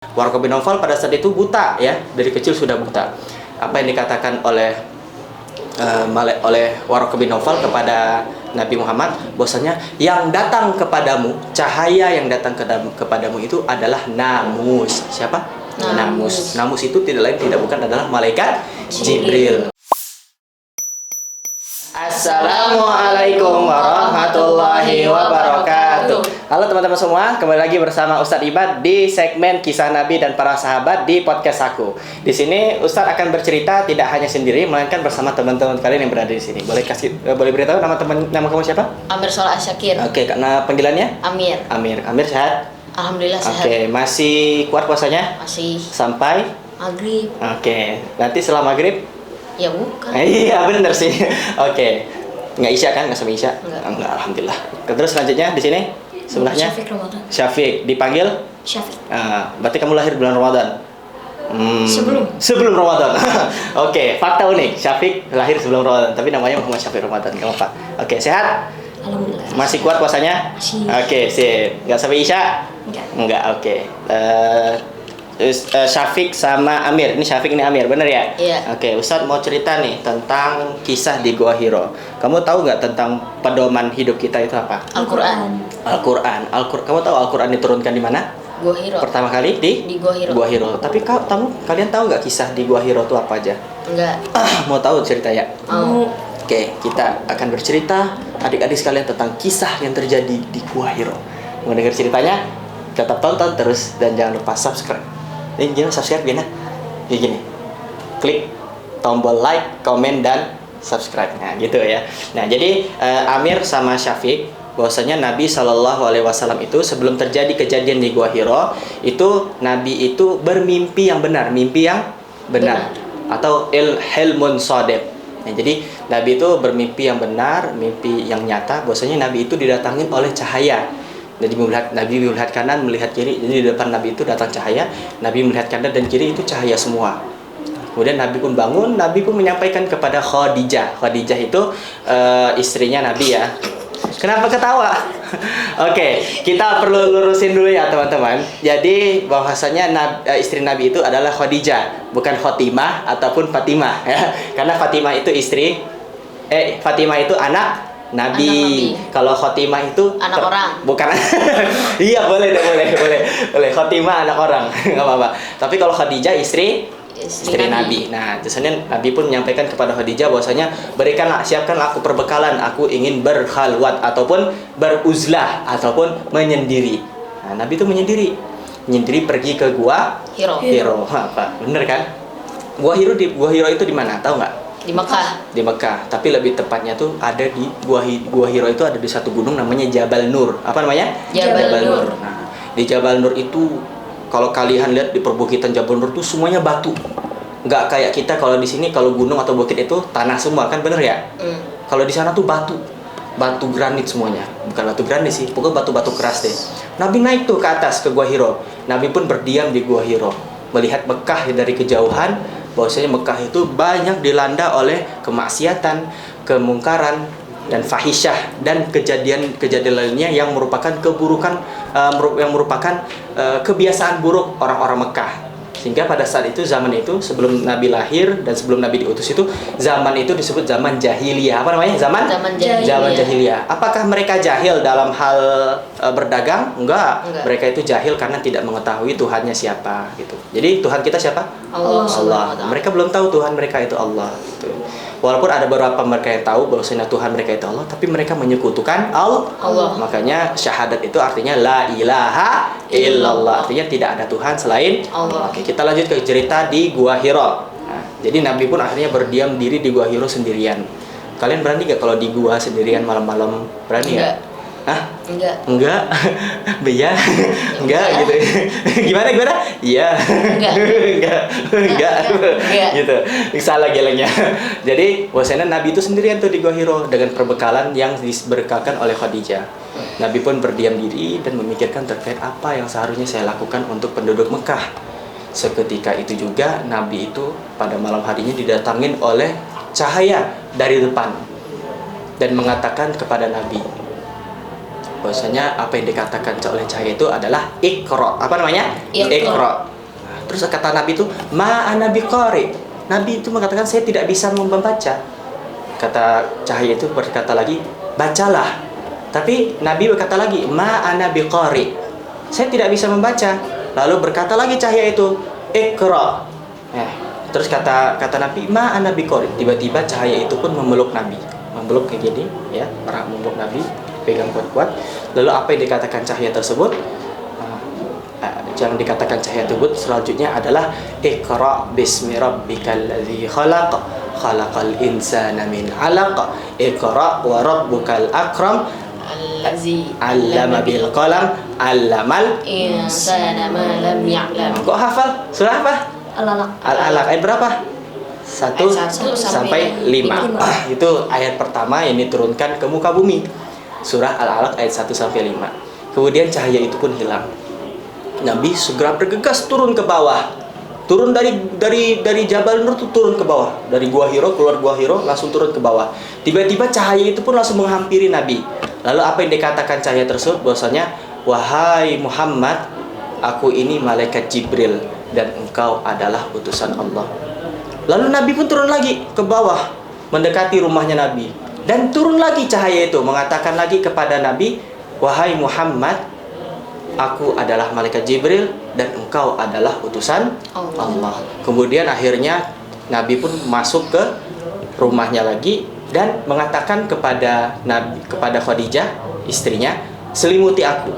Warqa bin Naufal pada saat itu buta ya, dari kecil sudah buta. Apa yang dikatakan oleh Warqa bin Naufal kepada Nabi Muhammad, bahwasanya yang datang kepadamu, cahaya yang datang kepadamu itu adalah namus. Siapa? Namus. Namus itu tidak lain tidak bukan adalah malaikat Jibril. Assalamualaikum warahmatullahi wabarakatuh. Halo teman-teman semua, kembali lagi bersama Ustadz Ibad di segmen Kisah Nabi dan Para Sahabat di podcast aku. Di sini Ustadz akan bercerita tidak hanya sendiri, melainkan bersama teman-teman kalian yang berada di sini. Boleh beritahu nama kamu siapa? Amir Sholah Syakir. Oke, karena panggilannya? Amir. Amir sehat? Alhamdulillah sehat. Oke, masih kuat puasanya? Masih. Sampai? Maghrib. Oke, nanti setelah maghrib? Ya bukan. Iya bener sih. Oke. Nggak isya kan? Nggak sampai isya? Enggak. Alhamdulillah. Terus selanjutnya di sini sebelahnya? Syafiq Ramadan. Syafiq. Dipanggil? Syafiq. Berarti kamu lahir bulan Ramadan? Sebelum Ramadan. Oke. Fakta unik. Syafiq lahir sebelum Ramadan, tapi namanya Muhammad Syafiq Ramadan. Gak apa-apa. Oke. Sehat? Alhamdulillah. Masih kuat puasanya? Masih. Oke. Sip. Nggak sampai isya? Enggak. Oke. Syafiq sama Amir. Ini Syafiq, ini Amir, bener ya? Iya. Oke, Ustadz mau cerita nih tentang kisah di Gua Hiro. Kamu tahu nggak tentang pedoman hidup kita itu apa? Al-Quran. Al-Quran. Kamu tahu Al-Quran diturunkan di mana? Gua Hiro. Pertama kali Di Gua Hiro. Gua Hiro. Tapi kalian tahu nggak kisah di Gua Hiro itu apa aja? Enggak. Mau tahu cerita ya? Mau. Oke, kita akan bercerita adik-adik sekalian tentang kisah yang terjadi di Gua Hiro. Mau dengar ceritanya? Tetap tonton terus dan jangan lupa subscribe. Ini gimana subscribe gimana? Ya gini, klik tombol like, komen, dan subscribe. Nah gitu ya. Nah jadi Amir sama Syafiq, bahwasanya Nabi SAW itu sebelum terjadi kejadian di Gua Hiro, itu Nabi itu bermimpi yang benar, atau hilmun sodep. Nah, jadi Nabi itu bermimpi yang benar, mimpi yang nyata, bahwasanya Nabi itu didatangin oleh cahaya. Nabi melihat kanan, melihat kiri. Jadi di depan Nabi itu datang cahaya. Nabi melihat kanan dan kiri itu cahaya semua. Kemudian Nabi pun bangun. Nabi pun menyampaikan kepada Khadijah. Khadijah itu istrinya Nabi ya. Kenapa ketawa? Oke, kita perlu lurusin dulu ya teman-teman. Jadi bahwasanya istri Nabi itu adalah Khadijah, bukan Khotimah ataupun Fatimah ya. Karena Fatimah itu Fatimah itu anak Nabi. Kalau Khotimah itu Anak orang. Bukan. Iya, boleh. Khotimah anak orang. Enggak apa-apa. Tapi kalau Khadijah istri Nabi. Nah, biasanya Nabi pun menyampaikan kepada Khadijah bahwasanya siapkanlah aku perbekalan, aku ingin berkhalwat ataupun beruzlah ataupun menyendiri. Nah, Nabi itu menyendiri pergi ke Gua Hiro. Apa? Bener kan? Gua Hiro itu di mana? Tahu nggak? Di Mekah. Di Mekah, tapi lebih tepatnya tuh ada di Gua Hiro itu ada di satu gunung namanya Jabal Nur. Apa namanya? Jabal Nur. Nah, di Jabal Nur itu kalau kalian lihat di perbukitan Jabal Nur tuh semuanya batu. Nggak kayak kita kalau di sini kalau gunung atau bukit itu tanah semua kan, bener ya? Kalau di sana tuh batu granit semuanya. Bukan batu granit sih, pokoknya batu-batu keras deh. Nabi naik tuh ke atas ke Gua Hiro. Nabi pun berdiam di Gua Hiro, melihat Mekah dari kejauhan. Bahwasanya Mekah itu banyak dilanda oleh kemaksiatan, kemungkaran, dan fahisyah dan kejadian lainnya yang merupakan keburukan, yang merupakan kebiasaan buruk orang-orang Mekah. Sehingga pada saat itu, zaman itu sebelum Nabi lahir dan sebelum Nabi diutus itu, zaman itu disebut zaman jahiliyah. Apa namanya? Zaman jahiliyah. Apakah mereka jahil dalam hal berdagang? Enggak. Mereka itu jahil karena tidak mengetahui Tuhannya siapa gitu. Jadi Tuhan kita siapa? Allah. Mereka belum tahu Tuhan mereka itu Allah gitu. Walaupun ada beberapa mereka yang tahu bahwasanya Tuhan mereka itu Allah, tapi mereka menyekutukan Allah. Makanya syahadat itu artinya la ilaha illallah, artinya tidak ada Tuhan selain Allah. Oke, kita lanjut ke cerita di Gua Hiro. Nah, jadi Nabi pun akhirnya berdiam diri di Gua Hiro sendirian. Kalian berani gak kalau di gua sendirian malam-malam? Berani ya? Hah? Enggak. Beya? Enggak gitu. Gimana? Iya. Enggak. Gitu. Salah gelengnya. Jadi, bahwasanya Nabi itu sendirian tuh di Gua Hiro dengan perbekalan yang diberkakan oleh Khadijah. Nabi pun berdiam diri dan memikirkan terkait apa yang seharusnya saya lakukan untuk penduduk Mekah. Seketika itu juga Nabi itu pada malam harinya didatangin oleh cahaya dari depan dan mengatakan kepada Nabi bahwasanya apa yang dikatakan oleh cahaya itu adalah Iqra. Apa namanya? Iqra. Terus kata Nabi itu, ma ana biqari. Nabi itu mengatakan, saya tidak bisa membaca. Kata cahaya itu berkata lagi, bacalah. Tapi Nabi berkata lagi, ma ana biqari. Saya tidak bisa membaca. Lalu berkata lagi cahaya itu, iqra. Terus kata Nabi, ma ana biqari. Tiba-tiba cahaya itu pun memeluk Nabi. Memeluk kayak gini, ya, orang memeluk Nabi, pegang kuat-kuat. Lalu apa yang dikatakan cahaya tersebut? Yang dikatakan cahaya tersebut selanjutnya adalah iqra bismi rabbikal ladzi khalaq khalaqal insana min 'alaq iqra wa rabbukal akram allazi 'allama bil qalam 'allamal insana ma lam ya'lam. Kok hafal? Surah apa? Al-Alaq. Al-Alaq ayat berapa? 1 Ayat 1 sampai 5. Itu ayat pertama yang diturunkan ke muka bumi. Surah Al-Alaq ayat 1 sampai 5. Kemudian cahaya itu pun hilang. Nabi segera bergegas turun ke bawah. Turun dari Jabal Nur itu turun ke bawah. Dari Gua Hiro, keluar Gua Hiro, langsung turun ke bawah. Tiba-tiba cahaya itu pun langsung menghampiri Nabi. Lalu apa yang dikatakan cahaya tersebut? Bahwasanya, wahai Muhammad, aku ini malaikat Jibril dan engkau adalah utusan Allah. Lalu Nabi pun turun lagi ke bawah, mendekati rumahnya Nabi. Dan turun lagi cahaya itu, mengatakan lagi kepada Nabi, wahai Muhammad, aku adalah malaikat Jibril dan engkau adalah utusan Allah. Kemudian akhirnya Nabi pun masuk ke rumahnya lagi dan mengatakan kepada Khadijah, istrinya, selimuti aku.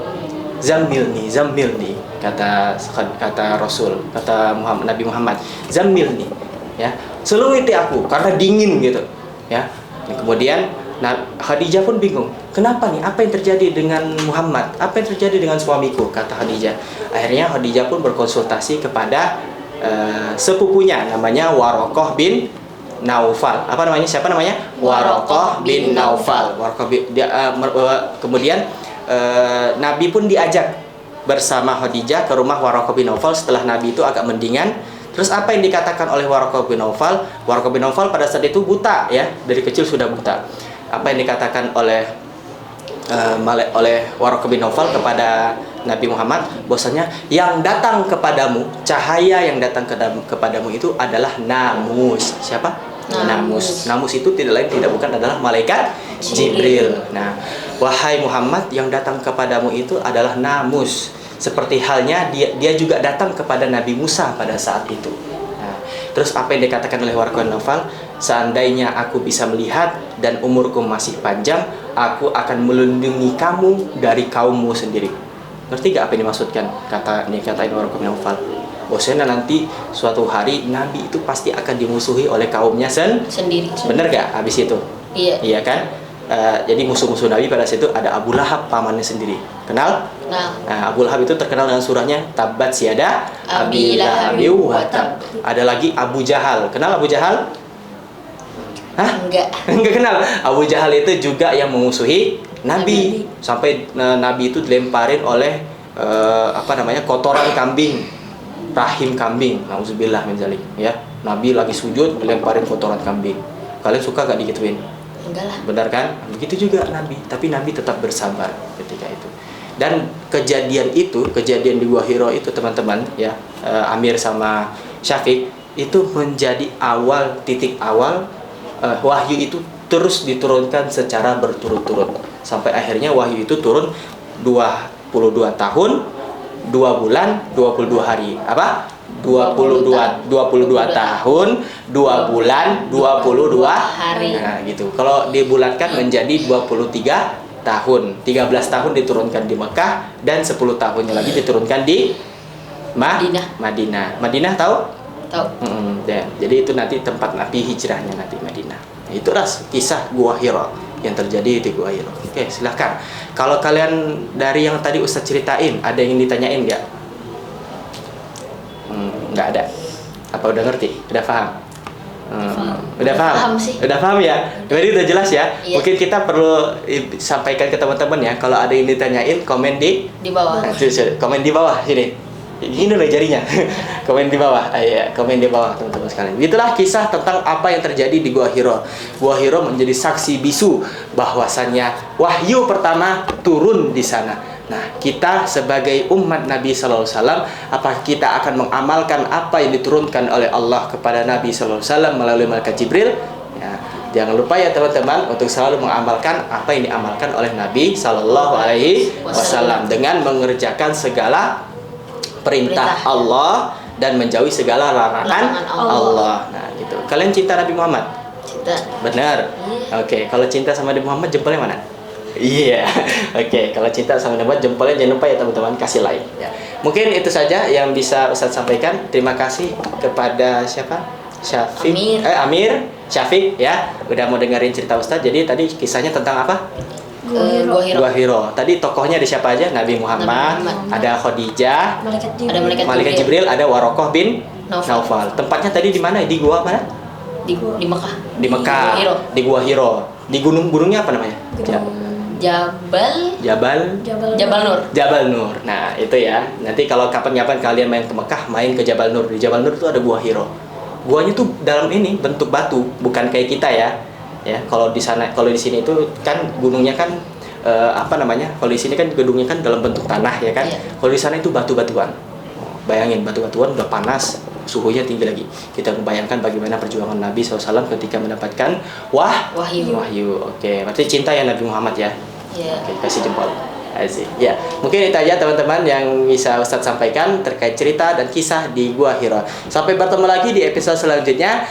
Zammilni, zammilni, kata Rasul, kata Nabi Muhammad, zammilni, ya, selimuti aku karena dingin gitu, ya. Dan kemudian Khadijah pun bingung, kenapa nih? Apa yang terjadi dengan Muhammad? Apa yang terjadi dengan suamiku? Kata Khadijah. Akhirnya Khadijah pun berkonsultasi kepada sepupunya, namanya Warokoh bin Naufal. Apa namanya? Siapa namanya? Warokoh bin Naufal. Kemudian Nabi pun diajak bersama Khadijah ke rumah Warokoh bin Naufal setelah Nabi itu agak mendingan. Terus apa yang dikatakan oleh Warokoh bin Naufal? Warokoh bin Naufal pada saat itu buta, ya, dari kecil sudah buta. Apa yang dikatakan oleh Warokoh bin Naufal kepada Nabi Muhammad, bahwasanya yang datang kepadamu, cahaya yang datang kepadamu itu adalah Namus. Siapa? Namus. Namus itu tidak lain tidak bukan adalah malaikat Jibril. Nah, wahai Muhammad, yang datang kepadamu itu adalah Namus. Seperti halnya dia juga datang kepada Nabi Musa pada saat itu. Nah, terus apa yang dikatakan oleh Warokoh bin Naufal? Seandainya aku bisa melihat dan umurku masih panjang, aku akan melindungi kamu dari kaummu sendiri. Ngerti gak apa yang dimaksudkan? Katain Warokoh bin Naufal. Bahwasanya nanti suatu hari Nabi itu pasti akan dimusuhi oleh kaumnya sendiri. Bener gak habis itu? Iya. Iya kan? Jadi musuh-musuh Nabi pada saat itu ada Abu Lahab, pamannya sendiri. Kenal? Nah, Abu Lahab itu terkenal dengan surahnya Tabbat Siada Abi Lahabi wa Tab. Ada lagi Abu Jahal. Kenal Abu Jahal? Hah? Enggak kenal. Abu Jahal itu juga yang memusuhi Nabi. Sampai Nabi itu dilemparin oleh kotoran kambing, rahim kambing. Nauzubillah min zalik, ya. Nabi lagi sujud dilemparin kotoran kambing. Kalian suka gak digituin? Enggak lah. Benar kan? Begitu juga Nabi, tapi Nabi tetap bersabar ketika itu. Dan kejadian di Gua Hiro itu, teman-teman, ya, Amir sama Syafiq, itu menjadi titik awal wahyu itu terus diturunkan secara berturut-turut sampai akhirnya wahyu itu turun 22 tahun 2 bulan 22 hari. Apa? 22 tahun 2 bulan 22 hari. Nah, gitu. Kalau dibulatkan menjadi 23 tahun. 13 tahun diturunkan di Mekah dan 10 tahunnya lagi diturunkan di Madinah. Madinah tahu? Tahu. Jadi itu nanti tempat Nabi hijrahnya nanti Madinah. Nah, itulah kisah Gua Hiro yang terjadi di Gua Hiro. Oke, silahkan. Kalau kalian dari yang tadi Ustadz ceritain, ada yang ditanyain nggak? Nggak ada. Apa udah ngerti? Udah paham? Udah paham? Udah paham ya? Jadi udah jelas ya? Iya. Mungkin kita perlu sampaikan ke teman-teman ya. Kalau ada yang ditanyain, komen di bawah. Nah, komen di bawah sini. Ini loh jarinya. Komen di bawah. Komen di bawah teman-teman sekalian. Itulah kisah tentang apa yang terjadi di Gua Hiro. Gua Hiro menjadi saksi bisu bahwasannya wahyu pertama turun di sana. Nah, kita sebagai umat Nabi Sallallahu Alaihi Wasallam, apakah kita akan mengamalkan apa yang diturunkan oleh Allah kepada Nabi Sallallahu Alaihi Wasallam melalui malaikat Jibril? Ya, jangan lupa ya teman-teman untuk selalu mengamalkan apa yang diamalkan oleh Nabi Sallallahu Alaihi Wasallam dengan mengerjakan segala perintah Allah dan menjauhi segala larangan Allah. Nah, gitu. Kalian cinta Nabi Muhammad? Cinta. Benar. Oke, kalau cinta sama Nabi Muhammad jempolnya mana? Iya. Oke, kalau cinta sama Nabi Muhammad jempolnya jangan lupa ya teman-teman kasih like ya. Mungkin itu saja yang bisa Ustaz sampaikan. Terima kasih kepada siapa? Syafiq. Amir, Syafiq ya. Udah mau dengerin cerita Ustaz. Jadi tadi kisahnya tentang apa? Gua Hiro. Tadi tokohnya ada siapa aja? Nabi Muhammad, ada Khadijah, Ada Malaikat Jibril, ada Warokoh bin Naufal. Tempatnya tadi di mana? Di gua mana? Di Mekah. Di Mekah. Gua Hiro. Di Gua Hiro. Di gunungnya apa namanya? Jabal Nur. Jabal Nur. Nah, itu ya. Nanti kalau kapan-kapan kalian main ke Mekah, main ke Jabal Nur. Di Jabal Nur itu ada Gua Hiro. Guanya tuh dalam ini bentuk batu, bukan kayak kita ya. Ya, kalau di sana, kalau di sini itu kan gunungnya kan apa namanya? Kalau di sini kan gedungnya kan dalam bentuk tanah ya kan. Iya. Kalau di sana itu batu-batuan. Bayangin batu-batuan udah panas, suhunya tinggi lagi. Kita membayangkan bagaimana perjuangan Nabi SAW ketika mendapatkan wahyu. Oke, berarti cinta ya Nabi Muhammad ya. Iya. Oke, kasih jempol. Asik. Ya, mungkin itu aja teman-teman yang bisa Ustadz sampaikan terkait cerita dan kisah di Gua Hiro. Sampai bertemu lagi di episode selanjutnya.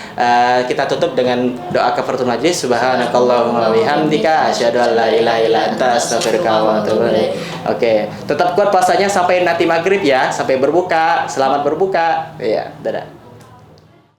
Kita tutup dengan doa kafaratul majlis. Subhanakallahumma wa bihamdika asyhadu an la ilaha illa anta astaghfiruka wa atubu ilaik. Oke, tetap kuat puasanya sampai nanti maghrib ya, sampai berbuka. Selamat berbuka. Iya, dadah.